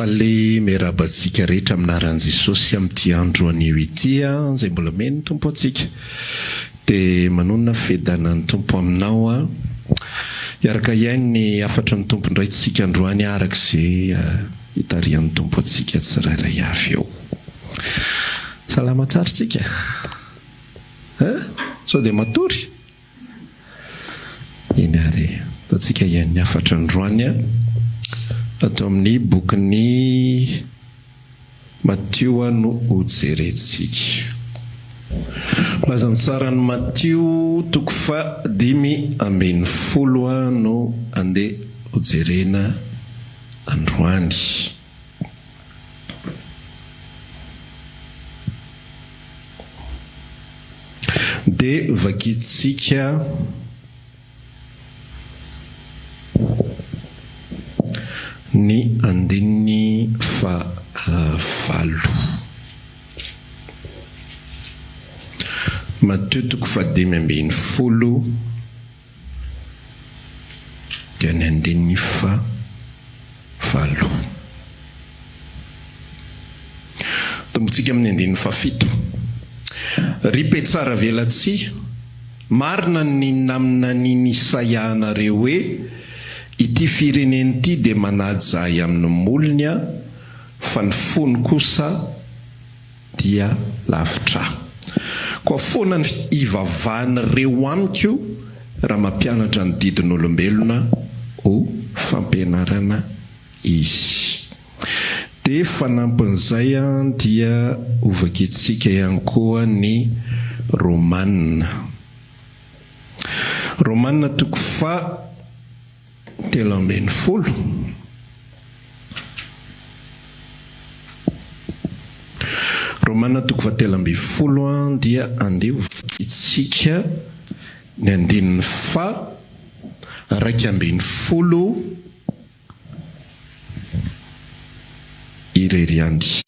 Faly merabatsika rehetra aminaran'i Jesosy amin'ity andro anio ity izay mbola meny Tompo atsika. Dia manonona fedanan'ny Tompo aminao a. Iaraka ihany ny afatra ny Tompo indray tsika androany arak'izay hitarian'ny Tompo atsika tsirairay avy eo. Salama tsara tsika. Sao dia matory. Iny ary atsika ihany ny afatra androany a. Atao amin'ny bokin'ny Matteo no hojerentsika. Mazana tsara ny Matteo 5:10 no andeha hojerena androany. Dia vakitsika ny andininy fahavalo. Matteo 5:10 dia ny andininy fahavalo. Tombotsika amin'ny andininy fafito. Ripe tsara velatsia, marina ny namina niny Isaia anareo hoe ity fireneny ity dia manaja amin'ny molony a, fa ny fony kosa dia lavitra. Koa foana ny ivavahany amiko raha mampianatra ny didin'olombelona ho fampianarana izy. Dia fanampin'izay dia hovakitsika ihany koa ny Romanina. Romanina 13:10. Romanina 13:10 dia andeha hovakitsika ny andininy 2:10 irery andry.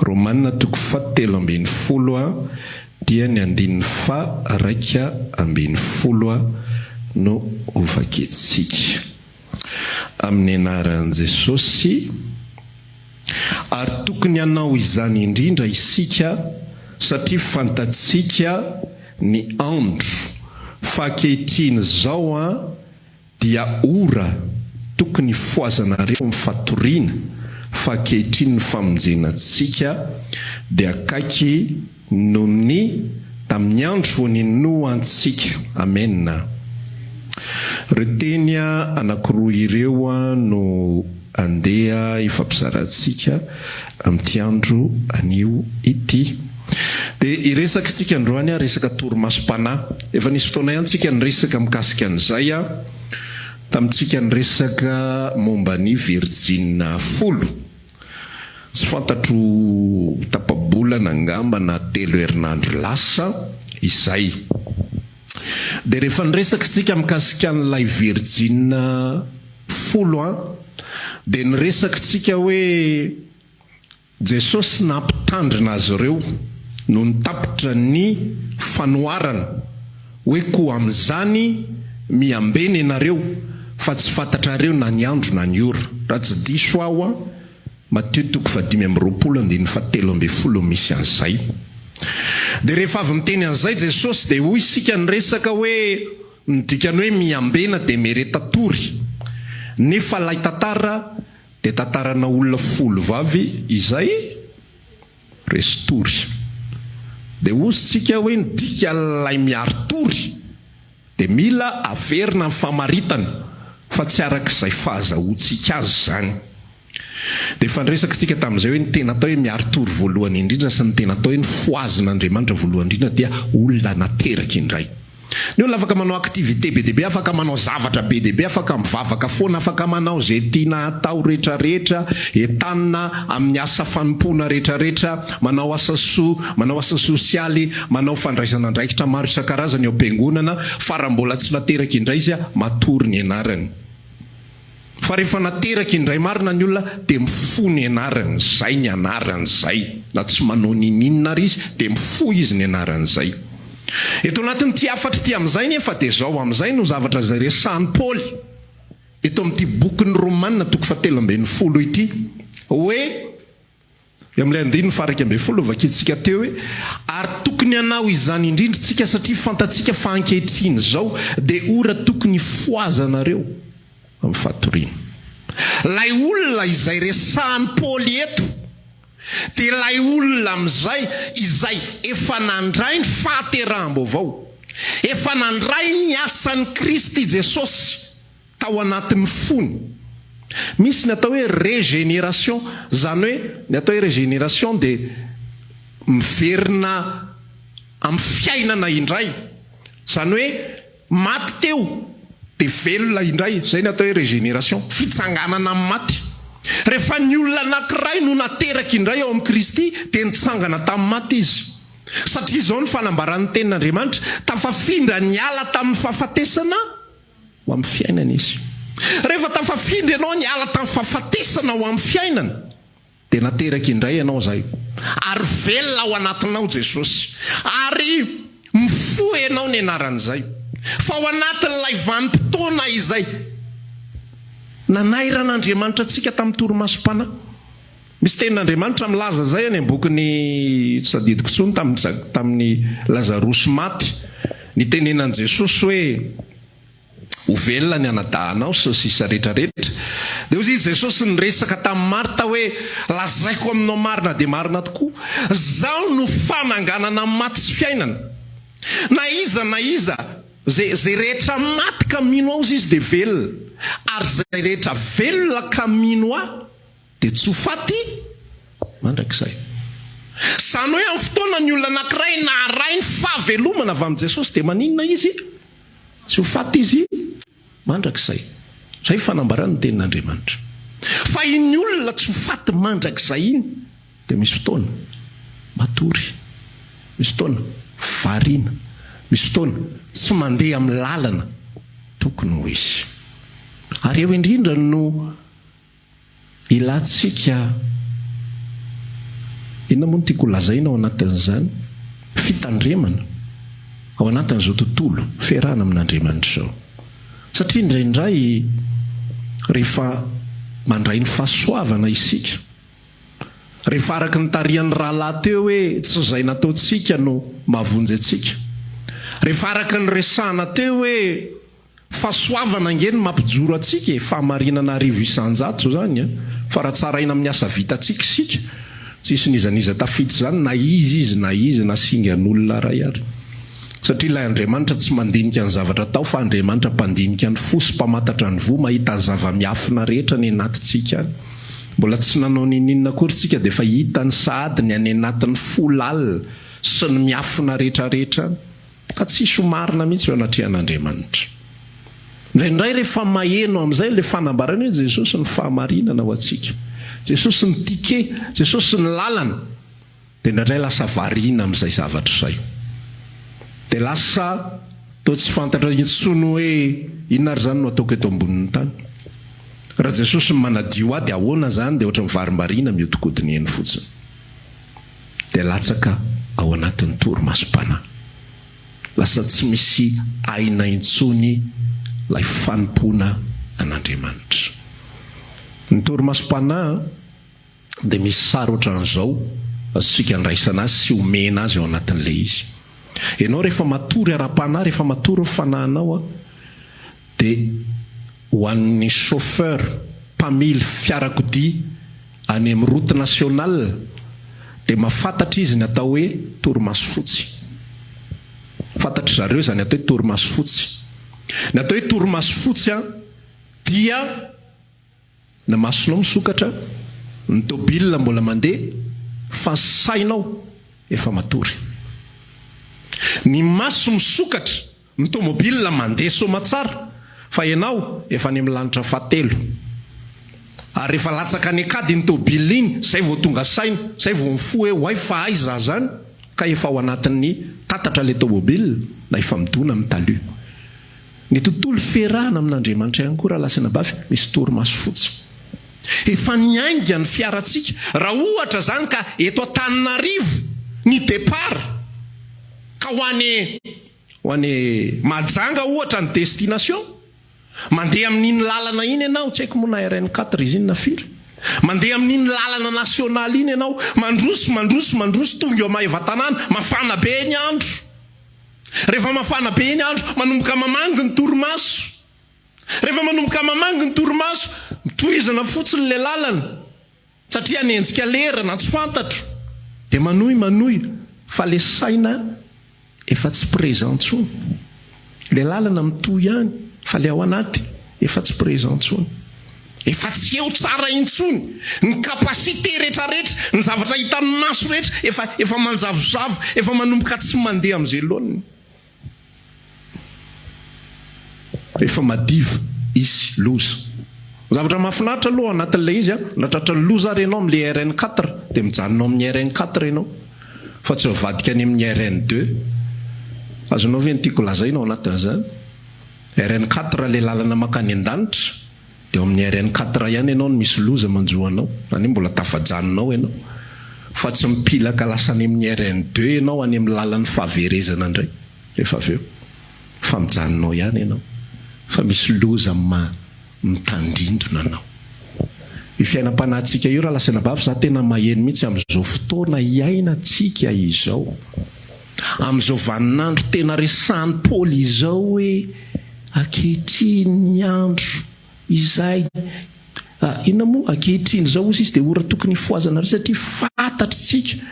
Romanina 13:10 dia ny andininy 2:10 no hovakitsika amin'ny anaran'i Jesosy. Ary tokony hanao izany indrindra isika satria fantatsika ny andro fa ankehitriny zao dia ora tokony foazanareo mifatoriana, fa ankehitriny ny famonjenantsika dia akaiky noho ny tamin'ny andro voaninoa antsika. Amen. Reteny anankiroa ireo no andeha ifampizarantsika amin'ity andro anio ity. Dia iresaka isika androany resaka torimasom-panahy. Efa nisy fotoana ihany tsika niresaka mikasika an'izay tamintsika niresaka momba ny Virgine 10. Tsy fantatro tapabolana angamba na 3 herinandro lasa izay. Dia rehefa niresaka isika mikasika an'ilay Virgine 10 dia niresaka isika hoe Jesosy nampitandrina azy ireo no nitapitra ny fanoharana hoe koa amin'izany miambena ianareo fa tsy fantatrareo na ny andro na ny ora. Raha tsy diso aho Matteo 5:10 misy an'izay. Dia rehefa avy miteny an'izay Jesosy dia hoy isika niresaka hoe midikany hoe miambena dia meretatory, nefa lay tantara dia tantarana olona 10 vavy izay restory. Dia ozytsika hoe nidika lay miaritory dia mila averina ny famaritana fa tsy arak'izay fahazahoantsika azy zany. Dia fanresaka isika tamin'izay hoe ny tena atao hoe miaritory voalohany indrindra sy ny tena atao hoe ny foazin'Andriamanitra voalohany indrindra dia olona nateraka indray. Ny olona afaka manao aktivité be deaibe, afaka manao zavatra be deaibe, afaka mivavaka foana, afaka manao zay tiana atao rehetrarehetra, entanina amin'ny asa fanompoana rehetrarehetra, manao asa soa, manao asa sosialy, manao fandraisana andraikitra maro isan-karazany eo am-piangonana, fa raha mbola tsy nateraka indray izy matory ny anarany. Fa rehefa nateraka indray marina ny olona dia mifo ny anarany, zay ny anarany zay. Na tsy manao nininina ary izy dia mifo izy ny anarany zay. Eto anatin'ity afatra ity amin'izay nefa dia zao amin'izay no zavatra zay resahan'i Paoly eto amin'ity bokin'ny Romanina 13:10 ity. hoe amin'ilay andiny faraka ambe folo vakitsika teo hoe ary tokony anao izany indrindratsika satria fantatsika fa ankehitriny zao dia ora tokony foazanareo amin'ny fatoriana. Lay olona izay resahany Paoly eto dia lay olona amin'izay izay efa nandray ny fahateraham-baovao, efa nandray ny asan'ny Kristy Jesosy tao anatin'ny fony. Misy ny atao hoe régénération, zany hoe ny atao hoe régénération dia miverina amin'ny fiainana indray, zany hoe maty teo dia velona indray, zay ny atao hoe régénération, fitsanganana amin'ny maty. Rehefa ny olona anankiray no nateraka indray ao amin'ny Kristy dia nitsangana tamin'ny maty izy, satria izao ny fanambaran'ny tenin'Andriamanitra, tafafindra ny ala tamin'ny fahafatesana ho amin'ny fiainana izy. Rehefa tafafindra ianao ny ala tamin'ny fahafatesana ho amin'ny fiainana dia nateraka indray ianao zay, ary velona ao anatinao Jesosy, ary mifoha ianao ny anaran'izay. Fa ao anatin'ilay vanim-potoana izay nanairan'Andriamanitra antsika tamin'ny torimasom-pana. Misy tenin'Andriamanitra milaza zay any ambokiny tsy sadidiko tsony tamin'ny Lazarosy maty, ny tenenan Jesosy hoe ho velona ny anadahanao sy sisa rehetrarehetra. Dia hozy izy Jesosy nyresaka tamin'ny Marta hoe lazaiko aminao marina dia marina tokoa, zaho no fananganana amin'ny maty sy fiainana. Na iza zay rehetra maty ka mino ao izy dia velona, ary zay rehetra velona ka mino aho dia tsy ho faty mandrakizay. Zany hoe amin'ny fotoana ny olona anankiray naharay ny fahavelomana avy amin'ny Jesosy dia maninona izy? Tsy ho faty izy mandrakizay. Zay fanambarany tenin'Andriamanitra. Fa iny olona tsy ho faty mandrakizay iny dia misy fotoana matory, misy fotoana variana, misy fotoana tsy mandeha amin'ny lalana tokony ho izy. Ary eo indrindra no ilatsika, inona moa no tiako lazaina ao anatin'izany? Fitandremana ao anatin'izao tontolo fiarahana amin'Andriamanitra zao. Satria indraindray rehefa mandray ny fahasoavana isika, rehefa araka ny tarian'ny rahalahy teo hoe tsy izay nataontsika no mahavonjy atsika, rehefa araka ny resahana teo hoe fahasoavana angeny mampijoro atsika, fahamarinana 800 zany, fa raha tsaraina amin'ny asa vitatsika isika, tsisy nizaniza tafitsy zany, na izy na singan'olona ray ary. Satria ilay Andriamanitra tsy mandinika ny zavatra tao, fa Andriamanitra mpandinika ny fo sy mpamantatra ny vo, mahita ny zava-miafina rehetra ny anatintsika any. Mbola tsy nanao ninina akory tsika dia efa hita ny saadiny any anatin'ny fo lalina sy ny miafina rehetrarehetra, ka tsisy marina mihitsy eo anatrehan'Andriamanitra. Indraindray rehefa maheno amin'izay ilay fanambarana hoe Jesosy ny fahamarinana ho antsika, Jesosy ny tike, Jesosy ny lalana, dia indraindray lasa variana amin'izay zavatra izay. Dia lasa toa tsy fantatra intsony hoe inona ary zany no ataoko eto ambonin'ny tany. Raha Jesosy ny manadio ahy dia ahoana zany, dia ohatra mivarim-bariana mihodinkodiny eny fotsiny. Dia latsaka ao anatin'ny torimasom-pana. Lasa tsy misy aina intsony lay fanompona an'Andriamanitra. Ny torimasom-pana dia misy sary ohatran'izao, sika ndraisana azy sy omena azy ao anatin'ilay izy. Ianao rehefa matory ara-panahy, rehefa matory ny fanahinao dia ho an'ny chauffeur mpamily fiarakodia any amin'ny route nationale dia mahafantatra izy ny atao hoe torimaso fotsy. Fantatra zareo zany atao hoe torimaso fotsy. Ny atao hoe torimaso fotsy dia na masonao misokatra, ny tômôbilina mbola mandeha, fa sainao efa matory. Ny maso misokatra, ny tômôbilina mandeha soma tsara, fa ianao efa any amin'ny lanitra fahatelo. Ary rehefa latsaka ny akady ny tômôbilina iny, zay vao tonga saina, zay vao mifoha hoe hoay fa aiza zany, ka efa ao anatin'ny tatatra ilay tômôbilina na efa midona amin'ny taloha. Ny tontolo fiarahana amin'Andriamanitra ihany koa raha lasina bafy, misy torimaso fotsy. Efa niainga ny fiarantsika, raha ohatra zany ka eto Antananarivo ny départ ka ho any Majanga ohatra ny destination, mandeha amin'iny lalana iny ianao, tsy haiko moa na RN4 izy iny na firy, mandeha amin'iny lalana nasionaly iny ianao mandroso tonga eo mahevatanàna mafana be ny andro. Rehefa mafana be ny andro manomboka mamangy ny torimaso. Rehefa manomboka mamangy ny torimaso tohizana fotsiny le lalana satria nenjika lerana tsy fantatro dia manohy fa le saina efa tsy présent tsony. Le lalana mitohy ihany fa le ao anaty efa tsy présent tsony, efa tsy eo tsara intsony. Ny kapasité rehetrarehetra, ny zavatra hitan'ny maso rehetra efa manjavozavo, efa manomboka tsy mandeha amin'izay loany. Efa madiva izy loza. Zavatra mahafinaritra aloha anatin'ilay izy natratra ny loza ary ianao amin'ilay RN4 dia mijanonao amin'ny RN4 ianao fa tsy mivadika any amin'ny RN2. Azonao ve nytiako lazainao anatin'izany? RN4 le lalana makany an-danitra dia amin'ny RN4 ihany ianao no misy loza manjoanao, any mbola tafajanonao ianao. Fa tsy mipilaka lasa any amin'ny RN2 ianao any amin'ny lalan'ny fahaverezana indray. Rehefa avy eo fa mijanonao ihany ianao, fa misy loza mitandrindrona anao. Io fiainam-panahintsika io raha lasina bavy za tena maheno mihitsy amin'izao fotoana iainantsika izao, amin'izao vaninandro tena resahan'ny Paoly izao hoe ankehitriny ny andro izay inona moa ankehitriny izao ozy izy dia ora tokony hifohazana ry satria fantatritsika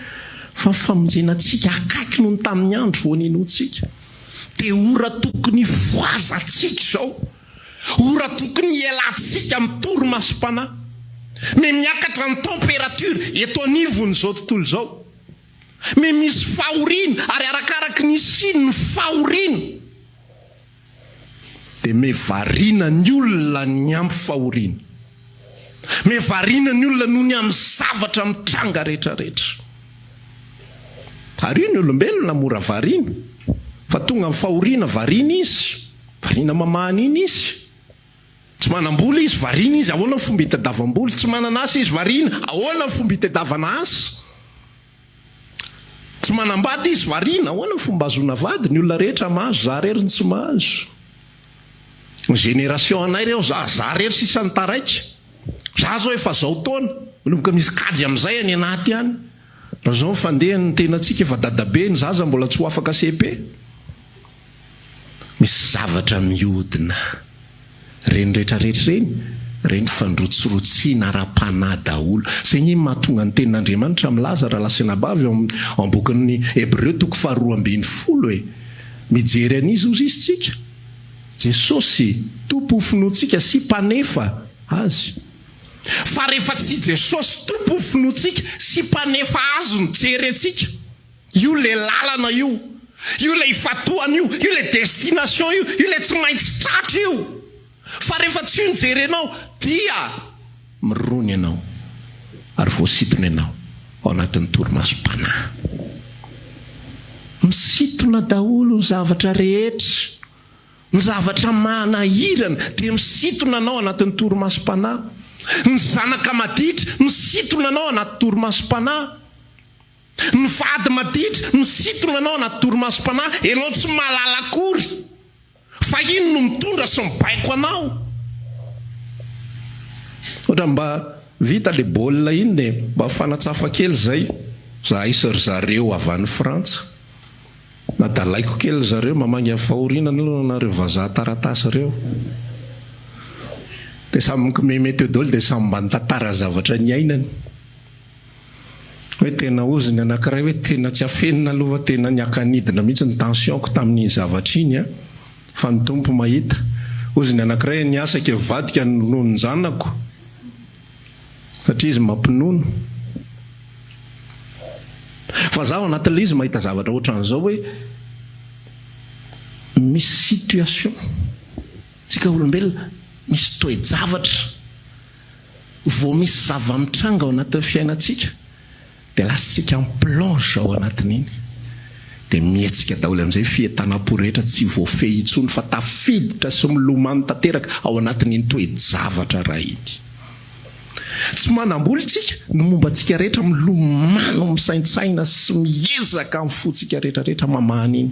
fa famonjenantsika akaiky noho ny tamin'ny andro voaninoantsika dia ora tokony hifohazantsika izao, ora tokony hialantsika amin'ny torimasom-panahy. Me miakatra ny température eto anivon'izao tontolo izao, me misy fahoriana ary arakaraky ny siny ny fahoriana dia me variana ny olona ny amin'ny fahoriana, me variana ny olona noho ny amin'ny zavatra mitranga rehetrarehetra. Ary io ny olombelona mora variana, fa tonga amin'ny fahoriana variana izy, variana mamahany iny izy. Tsy manam-bola izy variana izy, ahoana ny fomba hitadiavam-bola. Tsy manan'asa izy variana, ahoana ny fomba hitadiavana asa. Tsy manambady izy variana, ahoana ny fomba azona vady. Ny olona rehetra mahazo, za rery ny tsy mahazo. Ny génération anay reo za rery sisany taraiky. Za zao efa zao taona, manomboka misy kajy amin'izay any anaty any. Raha zao mifandeha ny tenantsika efa dadabe, ny zaza mbola tsy ho afaka CP. Misy zavatra mihodina. Reny rehetrarehetra reny fandrotsorotsiana ara-panahy daholo. Zay ny mahatonga ny tenin'Andriamanitra milaza raha lasina bavy ao bokin'ny Hébreu 2:12 hoe mijery an'izy ozy izy tsika. Jesosy tompo finoantsika sy mpanefa azy. Fa rehefa tsy Jesosy tompo finoantsika sy mpanefa azy no jery antsika, io le lalana io le ifatohana io le destination io le tsy maintsy tratra io. Fa rehefa tsy io nijery ianao dia mirony ianao ary voasitona ianao ao anatin'ny torimasom-panahy. Misitona daholo ny zavatra rehetra, ny zavatra manahirana dia misitona anao anatin'ny torimasom-panahy. Ny zanaka maditra misitona anao anaty torimasom-panahy. Ny vady maditra misitona anao anaty torimasom-panahy. Ianao tsy mahalala akory, fa ino no mitondra sy mibaiko anao. Ohatra mba vita le baolina iny dia mba fanatsafa kely zay, za isa ry zareo avy any Frantsa. Nadalaiko kely zareo mamangy amin'ny fahorinana aloha nareo vazaha taratasy reo. Dia samy mety daholo dia samy mba nitantara zavatra ny ainany. Hoe tena oziny anankiray hoe tena tsy afenina aloha, tena niakanidina mihitsy ny tensionko tamin'ny zavatra iny fa ny tompo mahita. Oziny anankiray niasaka vadika noho ny zanako satria izy mampinono. Fa zaho anatin'ilay izy mahita zavatra ohatran'izao hoe misy situation tsika olombelona, misy toe-javatra vao misy zava-mitranga ao anatin'ny fiainantsika dia lasantsika miplonge ao anatin'iny dia mihetsika daholo amin'izay fientanam-po rehetra tsy voafehy intsony fa tafiditra sy milomano tanteraka ao anatin'iny toe-javatra raha iny. Tsy manam-bola tsika no momba antsika rehetra milomano misaintsaina sy miezaka amin'ny fontsika rehetrarehetra mamahany iny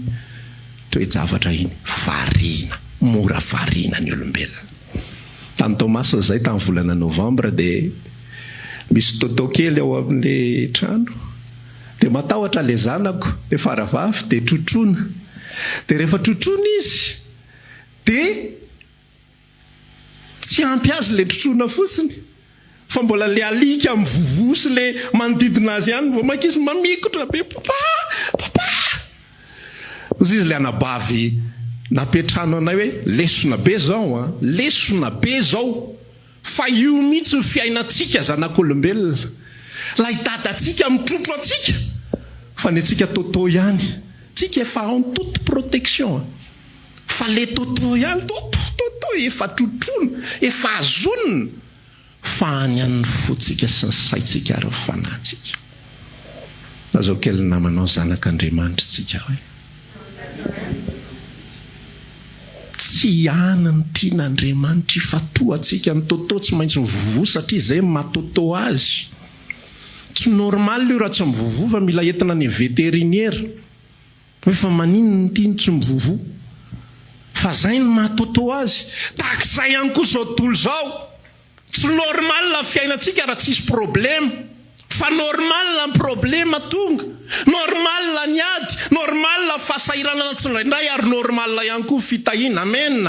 toe-javatra iny. Variana, mora variana ny olombelona. Tany Tomas zay tamin'ny volana Novambra dia misy totao kely ao amin'le trano, dia matahotra le zanako, le faravavy dia trotrona, dia rehefa trotrona izy dia tsy ampy azy le trotrona fotsiny, fa mbola le alika mivovosy le manodidina azy ihany, vao mank'izy mamikotra be, papa ozy izy le anabavy napetrano anay hoe lesona be zao a, lesona be zao, fa io mihitsy ny fiainantsika zanak'olombelona, la hitadatsika mitrotro atsika, fa ny atsika toto ihany, tsika efa en toute protection, fa le toto ihany toto efa trotrona, efa azonina, fa any an'ny fotsika sy ny saitsika ary ny fanahytsika. Azao kely namanao zanak'Andriamanitra tsika hoe tsy anany tian'Andriamanitra ifatoatsika ny toto tsy maintsy mivovo satria izay matoto azy. Tsy normal io raha tsy mivovo fa mila entina ny vétérinaire. Efa maninona tiany tsy mivovo? Fa zay ny matoto azy. Takizay ihany koa zao tontolo zao. Tsy normal la fiainantsika raha tsisy problème. Fa normal la problème tonga. Normal la ny ady, normal la fahasahiranana tsirairay ary normal la ihany koa fitahina. Amen.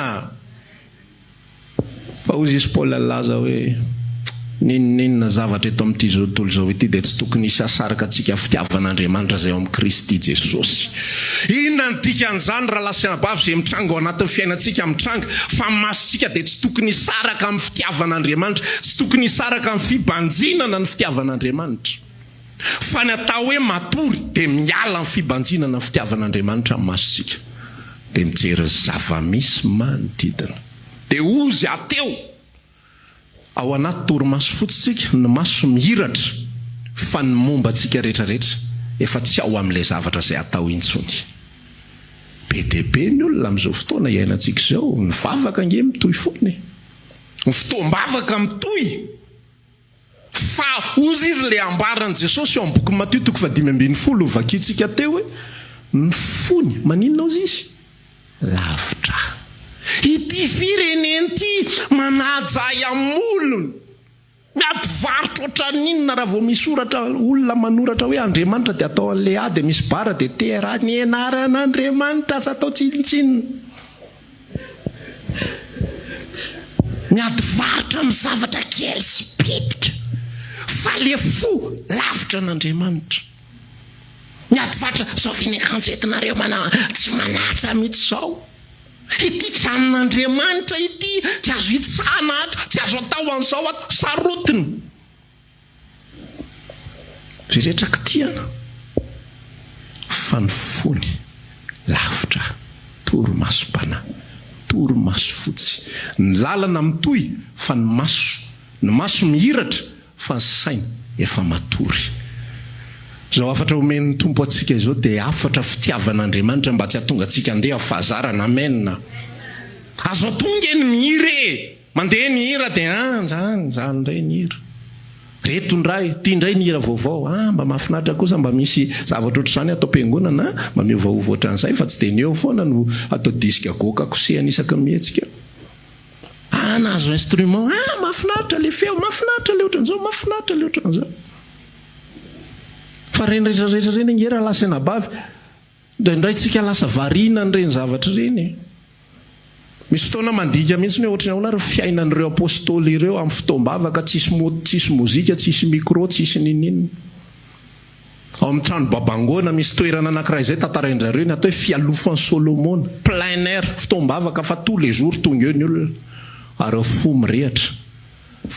Fa ozy izy Paul laza hoe ninona zavatra eto amin'ity zao tontolo zao ity dia tsy tokony hisy asaraka antsika fitiavan'Andriamanitra zay ao amin'ny Kristy Jesosy. Inona ny dikan'izany raha lasy anabavy izay mitrango ao anatin'ny fiainantsika mitranga, fa masontsika dia tsy tokony hisaraka amin'ny fitiavan'Andriamanitra, tsy tokony hisaraka amin'ny fibanjinana ny fitiavan'Andriamanitra. Fa ny atao hoe matory dia miala amin'ny fibanjinana ny fitiavan'Andriamanitra amin'ny masontsika, dia mijery zava-misy manodidina, dia ozy ateo ao anaty torimaso fotsitsika ny maso mihiratra, fa ny momba antsika rehetrarehetra efa tsy ao amin'ilay zavatra izay atao intsony. Be dia be ny olona amin'izao fotoana iainantsika izao, ny vavaka nge mitohy foana, ny fotoam-bavaka mitohy. Fa ozy izy le ambaran'i Jesosy eo amin'ny boky Mateo 5:20 vakiantsika teo hoe ny fony maninona ozy izy? Lavitra. Ity fireneny ity manajay am'olona. Miady varotra ohatran'inona raha vao misy oratra, olona manoratra hoe Andriamanitra dia atao an'le A dia misy bara dia tera ny anaran'Andriamanitra aza atao tsinitsinina. Miady varotra amin'ny zavatra kely sy betika. Fa le fo lavitra n'Andriamanitra. Miady varotra zao vinakanjo entinareo tsy manatsa mihitsy zao. Ity tranon'Andriamanitra ity tsy azo hitsana ato, tsy azo atao an'izao ato, sarotiny. Rehetra kitiana. Fa ny fony lavitra, torimaso-pana, torimaso fotsy. Ny lalana mitohy fa ny maso mihiratra, fa ny saina efa matory. Zao afatra omen'ny tompo atsika izao dia afatra fitiavan'Andriamanitra mba tsy hahatonga atsika andeha fahazarana. Amen. Azo atonga eny mihira, mandeha ny hira dia zany indray ny hira. Reto ndray, tia indray ny hira vaovao. Mba mahafinaritra kosa mba misy zavatra ohatr'izany atao am-piangonana, mba miovaova ohatran'izay fa tsy dia ny eo foana no atao disika goka kosehana isaky ny mihetsika. Nahazo instrument, mahafinaritra le feo, mahafinaritra le ohatran'izao, mahafinaritra le ohatran'izao. Fa reny rehetrarehetra reny ngera lasa anabavy, ndraindray tsika lasa variana nyreny zavatra reny. Misy fotoana mandika mihitsy ny ohatrany ahoana ry fiainan'ireo apôstôly ireo amin'ny fotoam-bavaka, tsisy mozika, tsisy micro, tsisy ninina. Ao amin'ny trano babangona misy toerana anankiray izay tantarain'zareo ny atao hoe fialofan'ny Solomona, plein air, fotoam-bavaka fa tous les jours tonga eo ny olona ary fo mirehatra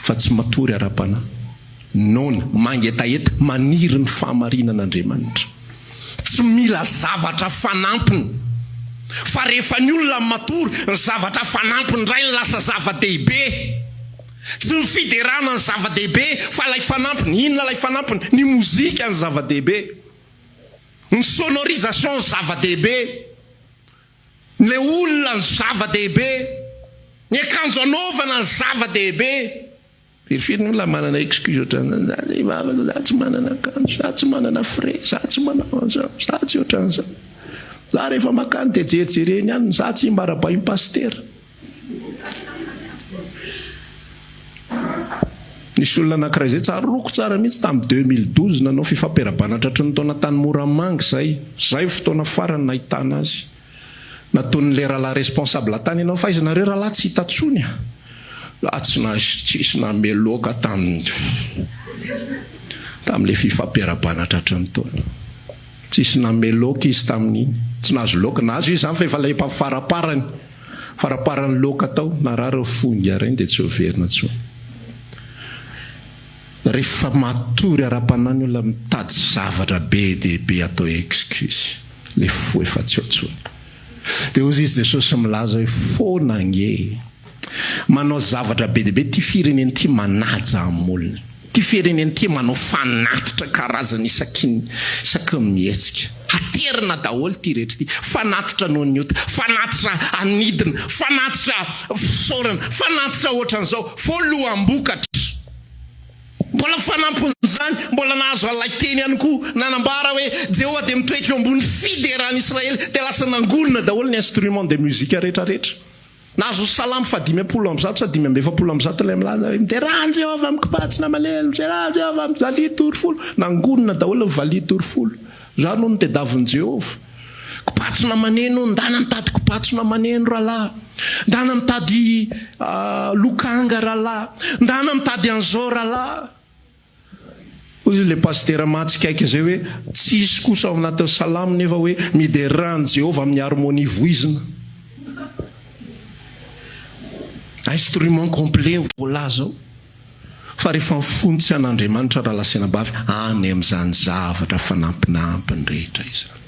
fa tsy matory ara-pana. Nona mangetaheta maniry ny fahamarinan'Andriamanitra. Tsy mila zavatra fanampiny. Fa rehefa ny olona matory, ny zavatra fanampiny indray ny lasa zava-dehibe. Tsy ny fiderana ny zava-dehibe, fa lay fanampiny. Inona lay fanampiny? Ny mozika ny zava-dehibe. Ny sonorisation ny zava-dehibe. Ny olona ny zava-dehibe. Ny akanjo anaovana ny zava-dehibe. Verifiry ny olona manana excuse ohatran'izany. Za tsy manana akanjo, za tsy manana frais, za tsy manao an'izao, za tsy ohatran'izao. Za rehefa makany dia jerijereny ihany, za tsy mbara-baim-pastera. nisy olona anankiray zay tsaroko tsara mihitsy tamin'ny 2012 nanao fifampiarabanatra hatry ny taona tany Moramanga zay fotoana farany nahitana azy. Nataon'le rahalahy responsable tany ianao fa izy nareo rahalahy tsy hitatsony tsy nameloaka tamin'le fifampiarabanatra hatry ny taona. Tsisy nameloaka izy tamin'iny. Tsy nahazo loaka nazo izy zany fa efa lepa faraparany loaka tao na raha fonga reny dia tsy overina tsony. Rehefa matory ara-panany olona mitady zavatra be dehibe atao excuse le fo efa tsy otsony. Dia ozy izy Jesosy milaza hoe foana nge manao zavatra be dehibe ty fireneny ty manaja amin'olona. Ty fireneny ty manao fanatitra karazana isaky mihetsika. Aterina daholo ty rehetra ty. Fanatitra noho ny ota, fanatitra anidina, fanatitra fisaorana, fanatitra ohatran'izao, voaloam-bokatra. Mbola fanampin'izany, mbola nahazo alaiteny ihany koa nanambara hoe Jehovah dia mitoetra eo ambony fidéran'Israely dia lasa nangonina daholo ny instrument de musique rehetrarehetra. Nahazo salamo fa 500 sa 520 ilay milaza hoe miderahan Jehovah mikipatsina malelo, miderahan Jehovah mivalia torifolo. Nangonina daholo mivalia torifolo. Zany no nitadiavin'i Jehovah. Kipatsina maneno, ndana mitady kipatsina maneno rahalahy. Ndana mitady lokanga rahalahy. Ndana mitady an'izao rahalahy. Ozy le pasteur matsikaiky zay hoe tsisy kosa ao anatin'ny salamo nefa hoe miderahan Jehovah amin'ny harmonie voizina. Instrument complet voalaza ao. Fa rehefa mifontsy an'Andriamanitra raha lasena bavy any amin'izany zavatra fanampinampiny rehetra izany.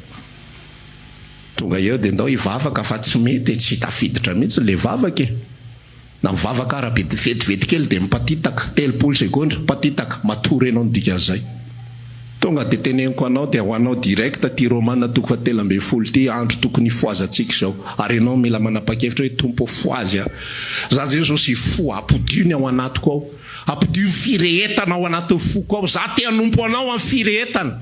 Tonga eo dia ndao hivavaka fa tsy mety tsy tafiditra mihitsy le vavaka e. Na mivavaka ara be vetivety kely dia mipatitaka 3 sekonda patitaka matory ianao ny dikan'izay. Tonga dia teneniko anao dia ho anao direct ty Romana 7:12 ty andro tokony foazantsika izao. Ary ianao mila manapa-kevitra hoe tompo foazy za Jesosy fo ampodiony ao anatiko ao. Ampidio firehetana ao anatin'ny foko ao. Za te hanompo anao amin'ny firehetana.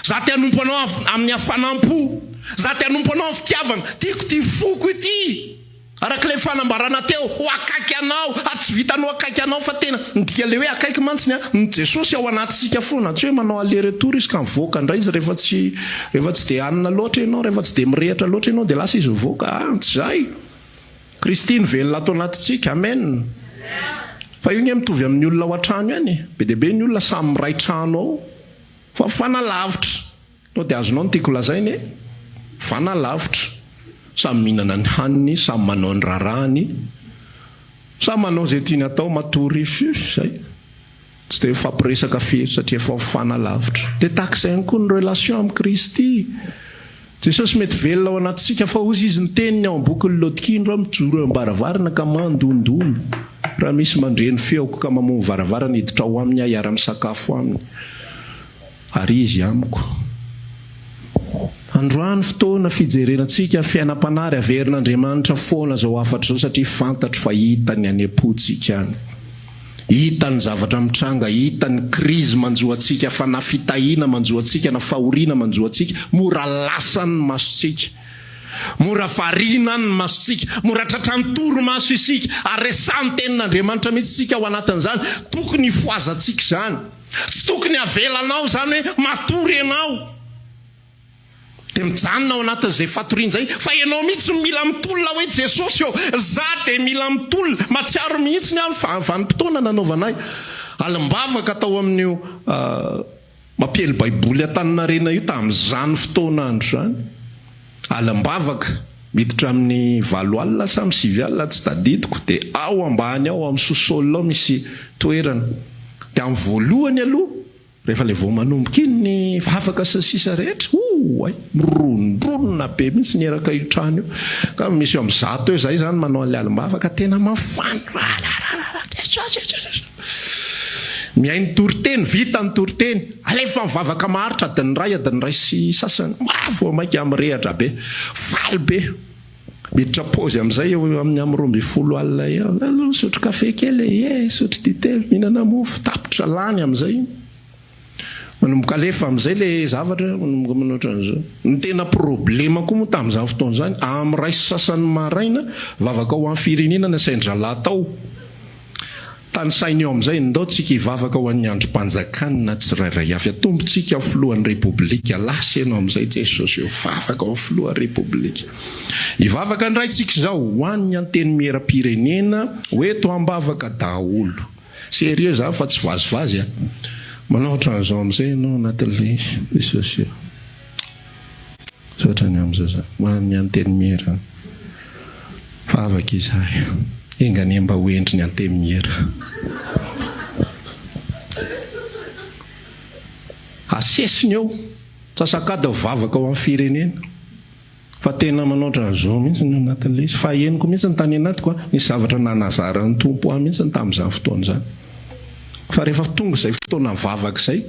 Za te hanompo anao amin'ny hafanampo. Za te hanompo anao amin'ny fitiavana. Tiako ty foko ity. Arak'ilay fanambarana teo ho akaiky anao, tsy vitanao akaiky anao fa tena ndika le hoe akaiky mantsiny ny Jesosy ao anatisika foana. Tsy hoe manao aller-retour izy ka mivoaka indray izy rehefa tsy dia anina loatra ianao, rehefa tsy dia mirehitra loatra ianao dia lasa izy mivoaka. Tsy zay. Kristiny velona ato anatintsika. Amen. Fa io ny mitovy amin'ny olona ao an-trano ihany. Be dia be ny olona samy miray trano ao. Fa fanalavitra. No dia azonao ny tiako lazainy e. Fanalavitra. Samy mihinana ny haniny, samy manao ny rarahany, samy manao izay tiany atao matory zay. Tsy dia fampiresaka firy satria efa fanalavitra. Dia tahak'izay ihany koa ny relation amin'ny Kristy. Jesosy mety velona ao anatsika fa ozy izy ny teniny ao am-bokin'ny Lodikindro mijoro am-baravarana ka mandondony. Raha misy mandreny feoko ka mamono varavarana hiditra ao aminy aho hiara-misakafo aminy. Ary izy amiko. Androany fotoana fijerenantsika fiainam-panary averin'Andriamanitra foana zao afatra zao satria fantatro fa hitany anepotsika any. Hitany zavatra mitranga, hitany krizy manjoatsika, fa na fitahina manjoatsika, na fahoriana manjoatsika, mora lasany masotsika. Mora varina ny masotsika, mora tratrany toro maso isika, ary resany tenin'Andriamanitra mihitsy sika ao anatin'izany, tokony foazantsika zany. Tsy tokony avelanao zany hoe matory ianao. Dia mijanona ao anatin'izay fatoriana zay, fa ianao mihitsy mila mitolona hoe Jesosy eo, za dia mila mitolona, matsiaro mihitsy ny fa vanim-potoana nanaovanay. Alimbavaka tao amin'io mampiely baiboly Antaninarenina io tamin'izany fotoana andro zany. Alimbavaka miditra amin'ny 7 alina sa 9 alina tsy tadidiko, dia ao ambany ao amin'ny sosôlina ao misy toerana. Dia amin'ny voalohany aloha rehefa ilay vao manomboka iny ny vavaka sy sisa rehetra, mirononronona be mihitsy ny eraka io trano io. Ka misy eo amin'ny 100 eo zay zany manao an'ilay alimbavaka tena mafana. Mihainy toriteny, vita ny toriteny. Alefa mivavaka maharitra adiny ray sy sasany. Mavo maika mirehatra be. Faly be. Miditra pôzy amin'izay eo amin'ny 12 alina eo. Sotro kafe kely, sotro dite, mihinana mofo, tapitra lany amin'izay. Manomboka alefa amin'izay le zavatra, manomboka manoatra an'izao. Ny tena problema koa moa tamin'izany fotoana izany, amin'ny ray sy sasany maraina, vavaka ao amin'ny firenena na sain-dralahy tao. tany sainy eo amin'izay ndao tsika hivavaka ho an'ny androm-panjakana tsirairay avy atombotsika ao filohan'ny repoblika lasa ianao amin'izay jesosy eo vavaka ao filohan'ny repoblika hivavaka ndray tsika izao ho an'ny anteny miera-pirenena hoe to ambavaka daholo sérieux zany fa tsy vazivazy a manao ohatran'izao amin'izay ianao anatin'ilay jesosy eo ohatrany amin'izao za ho an'ny anteny miera vavaka izahay engany mba hoendry ny anteny miera asesiny eo tsasakady ho vavaka ao amin'ny firenena fa tena manao ohatran'izao mihitsy ny anatin'ilay izy fa heniko mihitsy ny tany anatiko a nisy zavatra nanazarany tompo ahy mihitsy ny tamin'izany fotoana zany fa rehefa tonga izay fotoana mivavaka izay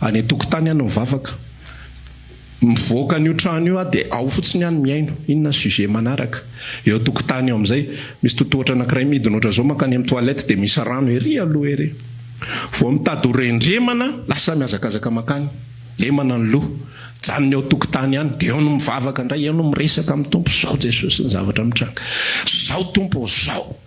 any tokotany any mivavaka mivoaka n'io trano io dia ao fotsiny any miaino inona sujet manaraka eo tokotany eo amin'izay misy totohatra anankiray midina ohatra zao makany amin'ny toilette dia misy rano ery aloha ery vao mitady ho rendremana lasa miazakazaka makany lemana ny loha janony eo tokotany any dia eo no mivavaka indray eo no miresaka amin'ny tompo zao jesosy ny zavatra mitranga zao tompo zao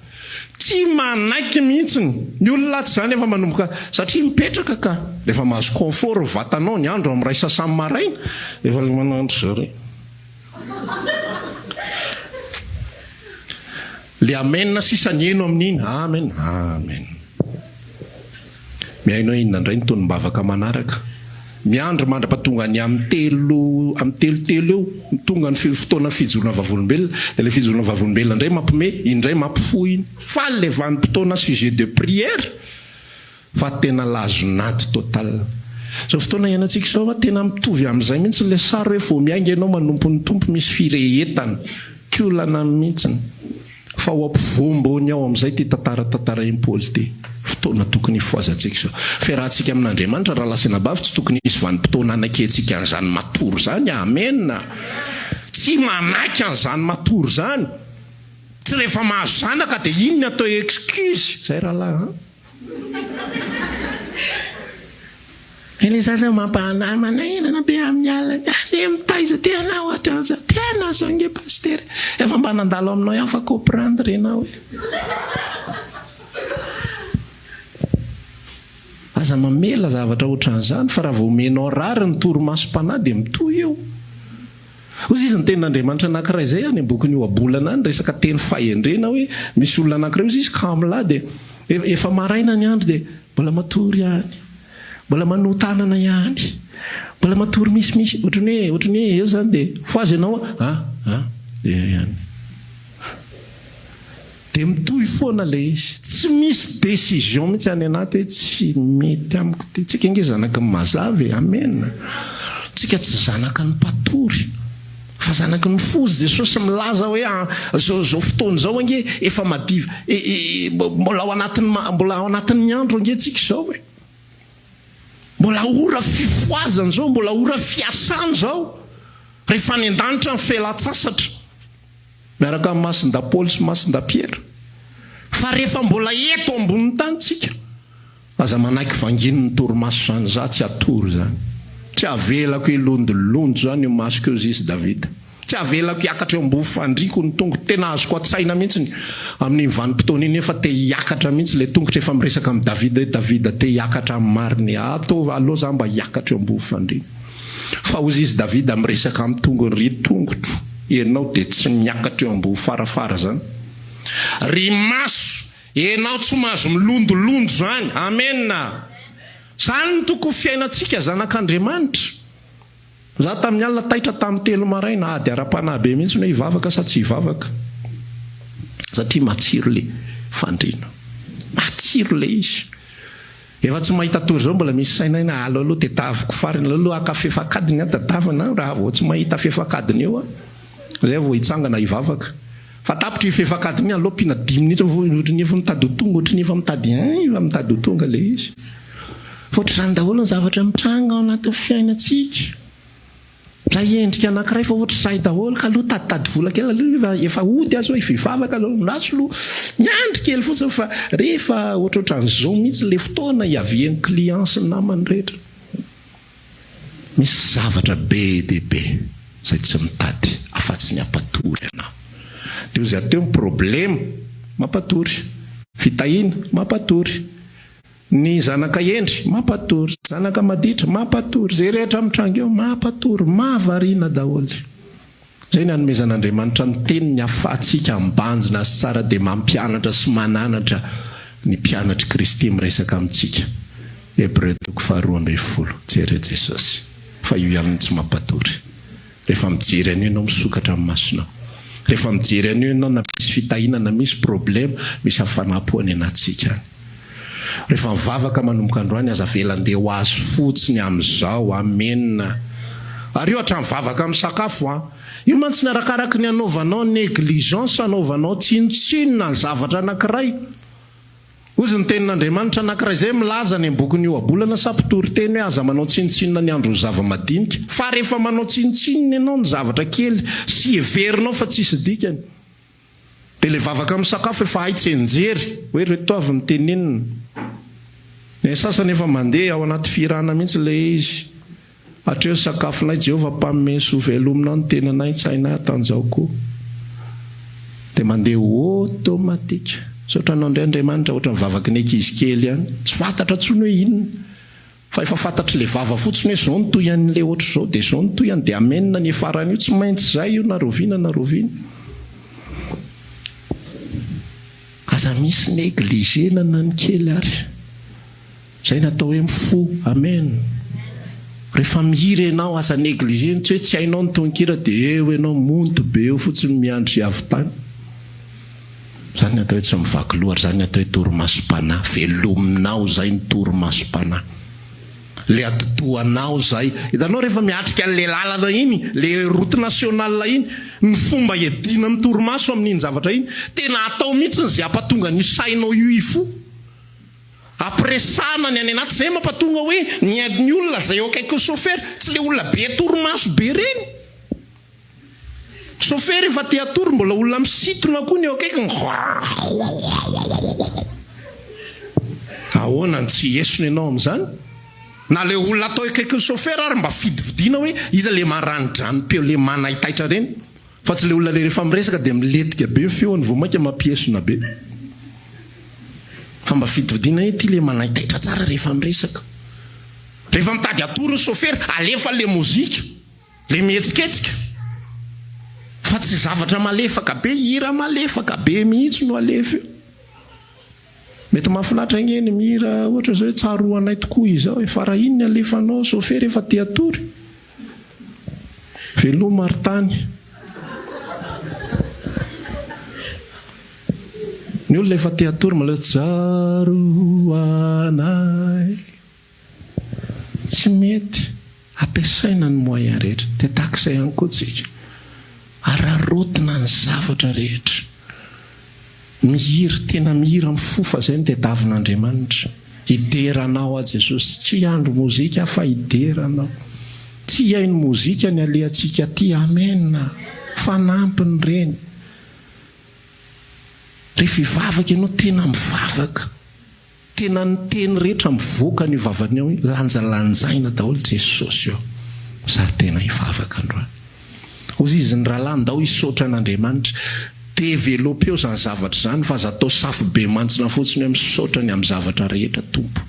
tsy manaiky mihitsiny ny olona tsy zany efa manomboka satria mipetraka ka rehefa mahazo confort vatanao ny andro amin'ny ray sasany maraina efa le manandro zare le amenna sisany eno amin'iny amen amen miainao inona indray ny tony mbavaka manaraka miandro mandra-patonga ny amin'ny telotelo eo tonga ny fotoana fijorona vavolombelona dia le fijorona vavolombelona indray mampime indray mampifo iny fa le vanim-potoana sujet de prière fa tena lazonady total zao fotoana ianantsika izao fa tena mitovy amin'izay mihitsy le sary hoe vao miainga ianao manompo ny tompo misy firehetana kiolana mihitsiny fa ho ampivombony ao amin'izay ty tantara impôly ty fotoana tokony hifoazantsika izao fa raha antsika amin'Andriamanitra raha lasina bavy tsy tokony hisy vanim-potoana anakentsika an'izany matory zany amena tsy manaky an'izany matory zany tsy rehefa mahazo zanaka dia inony atao excuse zay rahalahy ele zaza mampanamana enana be amin'ny alina andeha mitaiza tena ohatra zao tena zao nge paster efa mba nandalo aminao ihany fa comprendre ianao hoe aza mamela zavatra ohatran'izany fa raha vao omenao rary ny toromasom-panahy dia mitoy eo ozy izy ny tenin'Andriamanitra anankiray zay any ambokiny io abolana any resaka teny fahendrena hoe misy olona anankiray ozy izy kamla dia efa maraina ny andro dia mbola matory ihany mbola manotanana ihany mbola matory misimisy ohatrany hoe eo zany dia foazy ianao ihany dia mitohy foana le izy tsy misy décision mihitsy any anaty hoe tsy mety amiko ty tsika inge zanaky ny mazavy amen tsika tsy zanaky ny patory fa zanaky ny fozy jesosy milaza hoe zao fotoana zao ange efa madiva mbola ao anatin'ny andro ange tsika izao hoe mbola ora fifoazany zao mbola ora fiasany zao rehefa any an-danitra ny felatsasatra miaraka amin'ny masinda Paoly sy masinda Piera fa rehefa mbola eto ambonin'ny tanytsika aza manaiky vanginy ny torimaso zany za tsy atory zany tsy avelako ilondolonjo zany io masoko eo zisy Davida tsy avelako hiakatra eo ambony fandriko ny tongo tena azoko atsaina mihitsy amin'ny vanim-potoana iny efa te hiakatra mihitsy le tongotra efa miresaka amin'ny Davida hoe Davida te hiakatra amin'ny mariny atao aloha za mba hiakatra eo ambony fandriko fa ozy izy Davida miresaka amin'ny tongony ry tongotro ianao dia tsy miakatra eo ambony farafara zany ry maso ianao tsy mahazo milondolonjo zany amena zany ny tokony fiainantsika zanak'Andriamanitra za tamin'ny alina taitra tamin'ny telo maraina dia ara-panahy be mihitsy hoe hivavaka sa tsy hivavaka satria matsiro le fandrina matsiro le izy efa tsy mahita tory zao mbola misy saina ina aloha dia taviko farina aloha aka fefakadiny tadavana raha vao tsy mahita fefakadiny eo zay vao hitsangana hivavaka fa tapitra io fefakadiny aloha mpina 10 minitra ohatrany efa mitady ho tonga ohatrany efa mitady ho tonga le izy fotry zany daholo ny zavatra mitranga ao anatin'ny fiainantsika raha endrika anankiray fa ohatra zay daholo ka aloha taditady vola kely aloha efa ody azy hoe vivavaka zao ratsy loha miandry kely fotsiny fa rehefa ohatrohatran'izao mihitsy le fotoana hiavian'ny client sy ny namany rehetra misy zavatra be dia be zay tsy mitady afa-tsy ny apatory anao dia ozy ateo ny problème mampatory fitahina mampatory, ny zanaka endry mampatory, zanaka maditra mampatory, zay rehetra am'tranga eo mampatory, mahavariana daholo. Zay ny hanomezan'Andriamanitra ny teniny ahafahantsika ambanjina sy tsara dia mampianatra sy mananatra ny mpianatra Kristy miresaka amintsika. Hébreu 12:20. Jery Jesosy fa io ihany tsy mampatory. Rehefa mijery an'io ianao misokatra amin'ny masonao, rehefa mijery an'io ianao na misy fitahinana, misy problème, misy hafanapo any anatsika. Rehefa mivavaka manomboka androany aza velandeha ho azy fotsiny amin'izao amenina. Ary io hatramin'ny mivavaka amin'ny sakafo io mantsy narakaraky ny anaovanao négligence, anaovanao tsinotsinona ny zavatra anankiray. Ozy ny tenin'Andriamanitra anankiray zay milaza ny ambokiny io abolana sapitory teny hoe aza manao tsinotsinona ny andro zava-madinika. Fa rehefa manao tsinotsinona ianao ny zavatra kely sy heverinao fa tsisy dikany, dia le vavaka amin'ny sakafo efa hay tsy enjery hoe reto avy ny tenenina. Ny sasany efa mandeha ao anaty firana mihitsy le izy, hatreo sakafonay Jehovah mpanomeny sovelominao ny tenanay, tsy hainay atanjao koa. Dia mandeha automatika. Saotranao indray Andriamanitra ohatra mivavaky ny ankizy kely ihany, tsy fantatra tsony hoe inona, fa efa fantatry le vava fotsiny hoe zao ny toy an'le ohatra zao, dia zao ny toy any, dia amenina ny efarany io, tsy maintsy zay io, naroviana. Aza misy négligena na ny kely ary. Zay natao hoe mifo. Amen. Rehefa mihira ianao aza négligena, tsy hoe tsy hainao ny tononkira dia eo ianao monto be eo fotsiny miandry avy tany. Zany natao hoe tsy mivaky loha, zany natao hoe torimasom-panahy. Velominao zay ny torimasom-panahy. Le atotoanao zay. Hitanao rehefa miatrika an'le lalana iny, le route nationale iny, ny fomba edina amin'ny torimaso amin'iny zavatra iny, tena atao mihitsy zay ampatonga ny sainao io ifo. Apresana ny any anaty zay mampatonga hoe ny olona zay eo akaiky chauffeur, tsy le olona be torimaso be reny. Chauffeur efa te atory, mbola olona misitona koa ny eo akaiky. Ahoana tsy esony ianao amin'izany? Na le olona atao akaiky chauffeur ary mba fidividiana hoe iza le maranidrano-peo, le manahitaitra reny. Fa tsy le olona le rehefa miresaka dia miletika be feony vao mainka mampiesona be. Fa mba fidividiana hoe ty le manahitaitra tsara rehefa miresaka. Rehefa mitady atory ny chauffeur, alefa le mozika, le mihetsiketsika. Fa tsy zavatra malefaka be, hira malefaka be mihitsy no alefa. Mety mahafinaritra ngeny mihira ohatra zao hoe tsaroanay tokoa izao, efa iny ny alefanao chauffeur efa te atory. Veloma ary tany. Ny olona efa te atory malao tsaroanay. Tsy mety. Ampiasaina ny moyen rehetra. Dia takizay ihany koa tsika. Ararotina ny zavatra rehetra. Mihira, tena mihira mifofa zay ny tediavin'Andriamanitra. Hideranao a Jesosy, tsy andro mozika fa hideranao. Tsy hainy mozika ny alehantsika ty. Amen. Fanampiny reny. Rehefa hivavaka ianao tena mivavaka. Tena ny teny rehetra mivoaka ny vavany ao, lanjalanjaina daholo Jesosy eo. Za tena hivavaka androany. Ozy izy ny rahalany hisaotra an'Andriamanitra. Développer eo zany zavatra zany, fa zatao safo be mantsina fotsiny hoe misaotra ny amin'ny zavatra rehetra Tompo.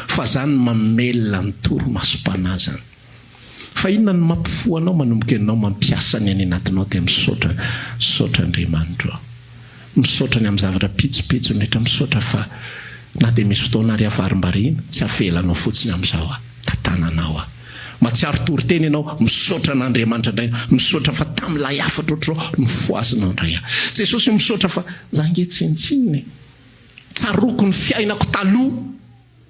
Fa zany mamelona ny torimasom-panahy zany. Fa inona ny mampifoanao manomboka ianao mampiasa ny any anatinao dia misaotra Andriamanitra. Misaotra ny amin'ny zavatra pitsopitso rehetra, misaotra fa na dia misy fotoana ary avarim-bariana, tsy hafelanao fotsiny amin'izao tantananao matsiaro tory teny ianao, misaotra an'Andriamanitra indray, misaotra fa tamin'ilay afatra ohatrao nifoasinao indray. Jesosy misaotra fa zange tsinitsininy. Tsaroko ny fiainako taloha.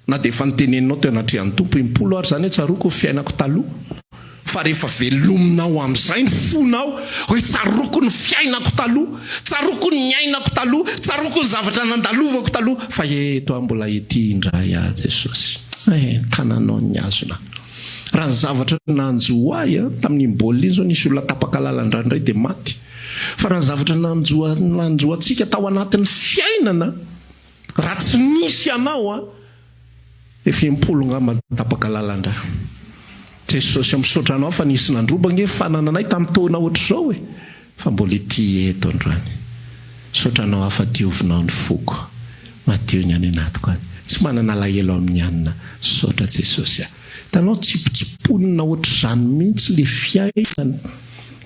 Na dia efa niteneninao teo anatrehan'ny Tompo impolo ary zany hoe tsaroko ny fiainako taloha. Fa rehefa velominao amin'izay ny fonao hoe tsaroko ny fiainako taloha, tsaroko ny ainako taloha, tsaroko ny zavatra nandalovako taloha, fa eto mbola ety indray Jesosy. Tananao ny azona. Raha ny zavatra nanjo ahy tamin'ny baolina iny zao nisy olona tapaka lalandray indray dia maty. Fa raha ny zavatra nanjo antsika tao anatin'ny fiainana, raha tsy nisy anao efa impolo ngamba tapaka lalandray. Jesosy misaotra anao fa nisy nandrobana fanananay tamin'ny taona ohatr'izao fa mbola ety eto androany. Misaotra anao afa-diovinao ny foko. teo ny any anatiko any tsy manana lahelo amin'ny anina saotra Jesosy tanao tsipotsiponina ohatry zany mihitsy le fiainana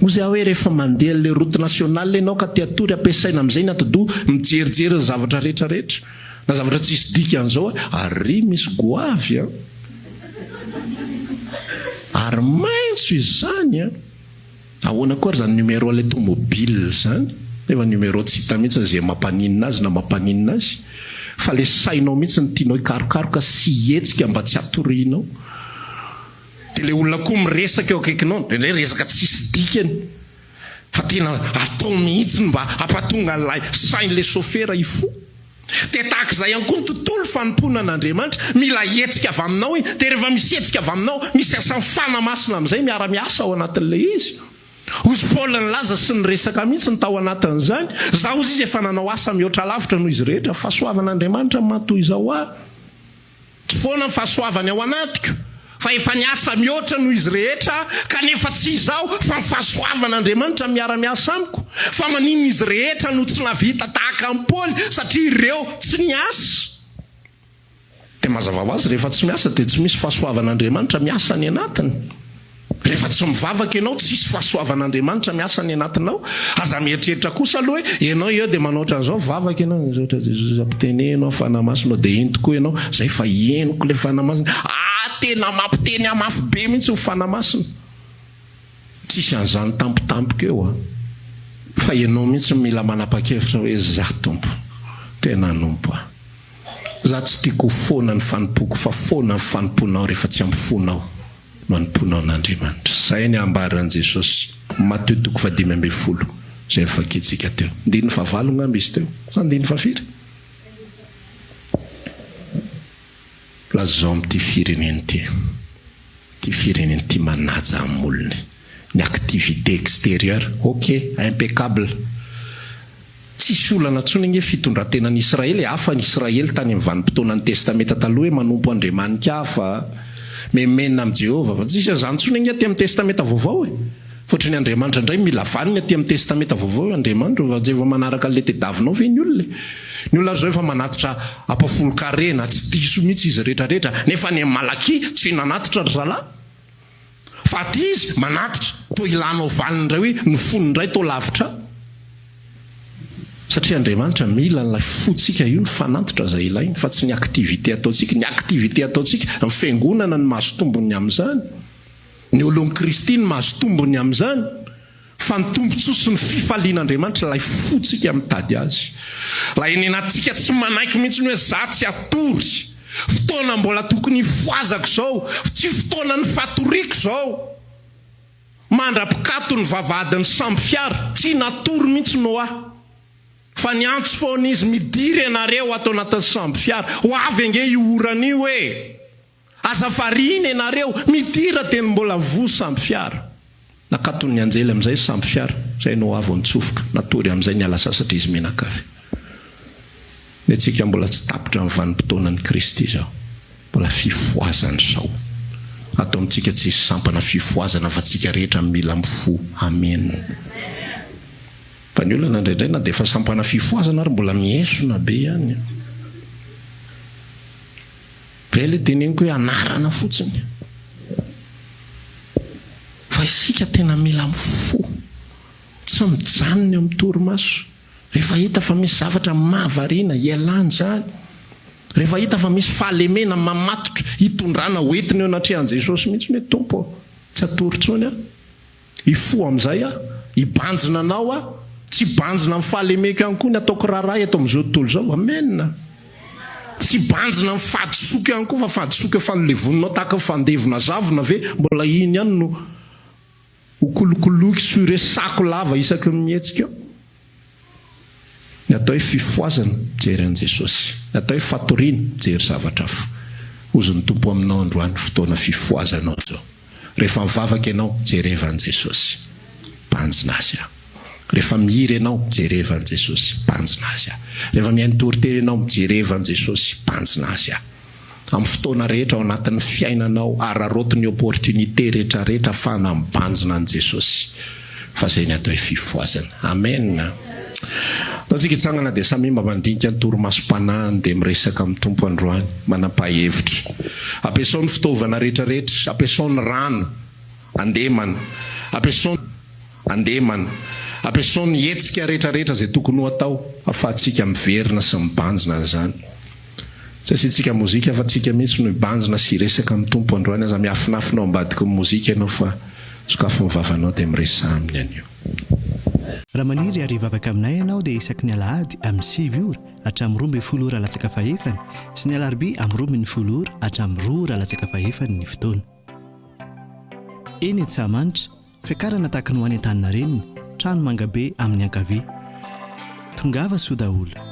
ozy aho hoe rehefa mandeha le route nationale ianao ka teatory ampiasaina amin'izay ny atodo mijerijery ny zavatra rehetrarehetra na zavatra tsisy dika an'izao ary misy goavy ary maintso izany ahoana koa ry zany numéro le tomobile zany efa numéro tsy hita mihitsy zay mampaninina azy na mampaninina azy fa le sainao mihitsy ny tianao ikarokaroka sy hetsika mba tsy atorianao dia le olona koa miresaka eo akaikinao indray resaka tsisy dikany fa tena atao mihitsy mba ampatonga lay sain'le chauffeur ifo dia tahaka izay ihany koa ny tontolo fanompoana an'Andriamanitra mila hetsika avy aminao dia rehefa misy hetsika avy aminao misy asan'ny fanamasina amin'izay miara-miasa ao anatin'ilay izy ozy Paoly nilaza sy nyresaka mihitsy ny tao anatin'izany zaho izy efa nanao asa mihoatra lavitra noho izy rehetra fahasoavan'Andriamanitra matoy izao tsy foana ny fahasoavany ao anatiko fa efa niasa mihoatra noho izy rehetra kanefa tsy izao fa ny fahasoavan'Andriamanitra miara-miasa amiko fa maninona izy rehetra no tsy navita tahaka amin'ny Paoly satria ireo tsy niasa dia mazava ho azy rehefa tsy miasa dia tsy misy fahasoavan'Andriamanitra miasa ny anatiny rehefa tsy mivavaka ianao tsisy fahasoavan'Andriamanitra miasa ny anatinao aza mieritreritra kosa aloha hoe ianao eo dia manoatra an'izao mivavaka ianao zotra Jesosy ampitenenao fanamasinao dia ento koa ianao zay fa henoko le fanamasina tena mampiteny amafy be mihitsy ny fanamasina tsisy an'izany tampotampoka eo fa ianao mihitsy mila manapa-kevitra hoe za tompo tena nompo za tsy tiako foana ny fanompoko fa foana ny fanomponao rehefa tsy amfonao manomponao n'Andriamanitra zay ny ambaran'i Jesosy Matteo 5:12 zay nifakitsika teo ndiny fa valo ngamby izy teo sa ndiny fa firy lazao amin'ity fireneny ty fireneny ty manaja amin'olony ny activité extérieure ok impeccable tsisy olana tsony nge fitondrantenan'i Israely hafa ny Israely tany amin'ny vanim-potoanan'ny testamenta taloha hoe manompo andriamanika hafa memena amin'i Jehovah fa tsisy zany tsony nge aty amin'ny testamenta vaovao fotry ny Andriamanitra indray mila vaniny aty amin'ny testamenta vaovao Andriamanitra fa jefa manaraka le tediavinao ve ny olona ny olona zao efa manatitra apafolo-karena tsy diso mihitsy izy rehetrarehetra nefa ny Malaki tsy nanatitra ry zalahy fa aty izy manatitra to ilanao valiny indray hoe ny fony indray to lavitra satria Andriamanitra mila n'ilay fotsika io ny fanatitra zay ilainy fa tsy ny aktivité ataontsika ny aktivité ataontsika ny fiangonana ny mahazo tombony amin'izany ny olon'i Kristy ny mahazo tombony amin'izany fa ny tombontsoa ny fifalian'Andriamanitra ilay fotsika mitady azy lay ny anatsika tsy manaiky mihitsy ny hoe za tsy atory fotoana mbola tokony foazako zao tsy fotoana ny fatoriako zao mandra-pikato ny vavahadin'ny samby fiara tsy natory mihitsy no fa ny antso foana izy midiry ianareo atao anatin'ny samby fiara ho avy ange io oran'io hoe azafariana ianareo midira dia mbola vo samby fiara nakatony anjely amin'izay samby fiara zay no avy nitsofoka natory amin'izay ny ala sasatra izy menakavy ny atsika mbola tsy tapitra amin'ny vanim-potoanan'i Kristy zao mbola fifoazana sao atao amintsika tsisy sampana fifoazana fa tsika rehetra mila mifo amen fa ny olona indraindray na dia efa sampana fifoazana ary mbola miesona be ihany ve le teneniko hoe anarana fotsiny fa isika tena mila mifo tsy mijanony eo amin'ny torimaso rehefa hita fa misy zavatra mahavariana ialany zany rehefa hita fa misy fahalemena mamatotra hitondrana hoentina eo anatrehan'i Jesosy mihitsy hoe tompo tsy atorytsony ifo amin'izay hibanjina anao tsy banjina amin'ny fahalemeko ihany koa ny ataoko raharay ato amin'izao tontolo zao amen tsy banjina amin'ny fahadisoka ihany koa fa fahadisoka fanolevonanao tahaka fandevona zavona ve mbola iny ihany no hokolokoloky sy resako lava isaky ny mihetsika eo ny atao hoe fifoazana mijery an'i Jesosy ny atao hoe fatoriana mijery zavatra hafa ozy ny tompo aminao androany fotoana fifoazanao zao rehefa mivavaka ianao jereva an'i Jesosy banjina azy rehefa mihiry ianao mijereva an'i Jesosy banjina azy rehefa mihaino teny ianao mijereva an'i Jesosy banjina azy amin'ny fotoana rehetra ao anatin'ny fiainanao ararotiny opportunité rehetrarehetra afahana mibanjina an'i Jesosy fa zay ny atao hoe fifoazana amen tatsika itsangana dia samy mba mandinika ny toromasom-panahiny dia miresaka amin'ny tompo androany manapa-hevitra ampiasao ny fitaovana rehetrarehetra ampiasao ny rano andemana ampiasao ny hetsika rehetrarehetra zay tokony ho atao afahantsika miverina sy mibanjina n'izany tsy asiantsika mozika fa tsika mihitsy no mibanjina sy resaka amin'ny tompo androany aza miafinafinao ambadiky ny mozika ianao fa sokafo mivavanao dia miresa aminy any io raha maniry ary vavaka aminay ianao dia isaky ny alahady amin'ny 7 ora hatramin'ny 12 ora latsaka fahefany sy ny alarobia amin'ny 12 ora hatramin'ny 2 ora latsaka fahefany ny fotoana eny Antsahamanitra fiakarana tahaka ny ho any an-tanina reniny trano mangabe amin'ny ankavia tongava soa daholo